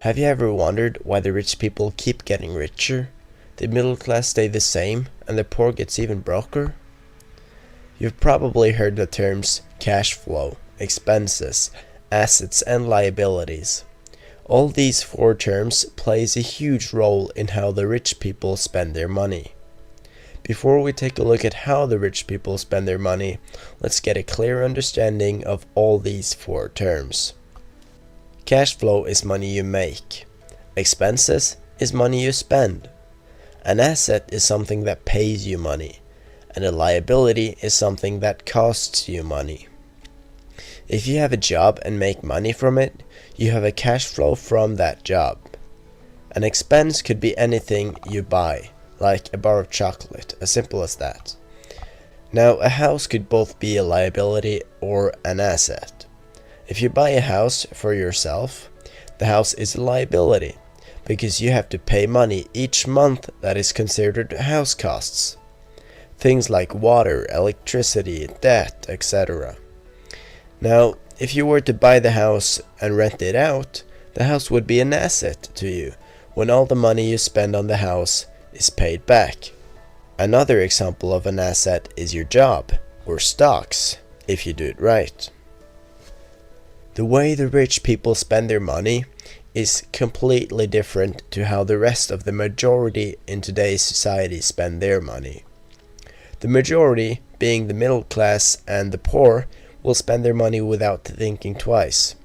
Have you ever wondered why the rich people keep getting richer, the middle class stay the same, and the poor gets even broker? You've probably heard the terms cash flow, expenses, assets, and liabilities. All these four terms plays a huge role in how the rich people spend their money. Before we take a look at how the rich people spend their money, let's get a clear understanding of all these four terms. Cash flow is money you make. Expenses is money you spend. An asset is something that pays you money. And a liability is something that costs you money. If you have a job and make money from it, you have a cash flow from that job. An expense could be anything you buy, like a bar of chocolate, as simple as that. Now, a house could both be a liability or an asset. If you buy a house for yourself, the house is a liability, because you have to pay money each month that is considered house costs. Things like water, electricity, debt, etc. Now, if you were to buy the house and rent it out, the house would be an asset to you when all the money you spend on the house is paid back. Another example of an asset is your job, or stocks, if you do it right. The way the rich people spend their money is completely different to how the rest of the majority in today's society spend their money. The majority, being the middle class and the poor, will spend their money without thinking twice.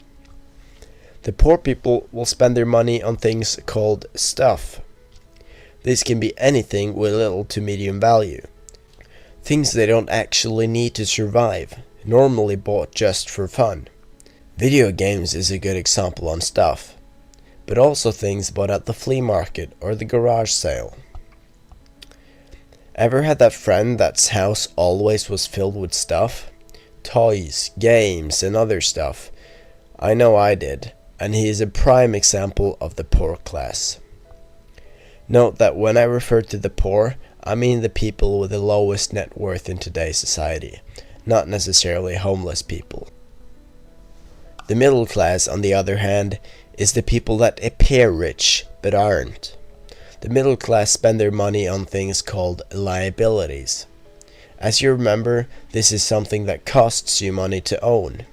The poor people will spend their money on things called stuff. This can be anything with little to medium value. Things they don't actually need to survive, normally bought just for fun. Video games is a good example on stuff, but also things bought at the flea market or the garage sale. Ever had that friend that's house always was filled with stuff? Toys, games, and other stuff. I know I did, and he is a prime example of the poor class. Note that when I refer to the poor, I mean the people with the lowest net worth in today's society, not necessarily homeless people. The middle class, on the other hand, is the people that appear rich, but aren't. The middle class spend their money on things called liabilities. As you remember, this is something that costs you money to own.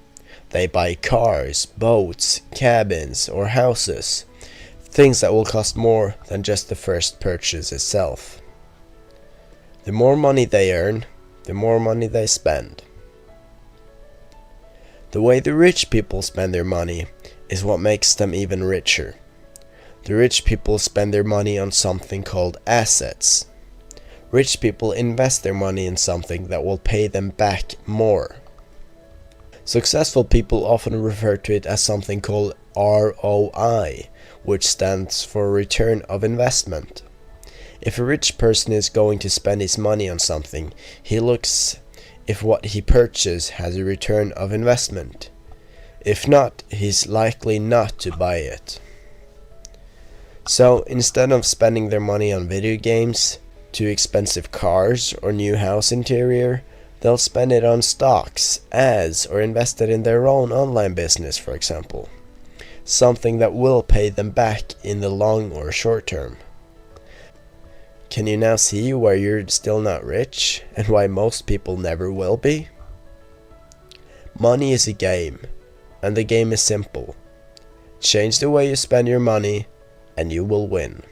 They buy cars, boats, cabins, or houses. Things that will cost more than just the first purchase itself. The more money they earn, the more money they spend. The way the rich people spend their money is what makes them even richer. The rich people spend their money on something called assets. Rich people invest their money in something that will pay them back more. Successful people often refer to it as something called ROI, which stands for return of investment. If a rich person is going to spend his money on something, he looks if what he purchases has a return of investment. If not, he's likely not to buy it. So instead of spending their money on video games, too expensive cars, or new house interior, they'll spend it on stocks, ads, or invest it in their own online business, for example. Something that will pay them back in the long or short term. Can you now see why you're still not rich, and why most people never will be? Money is a game, and the game is simple. Change the way you spend your money, and you will win.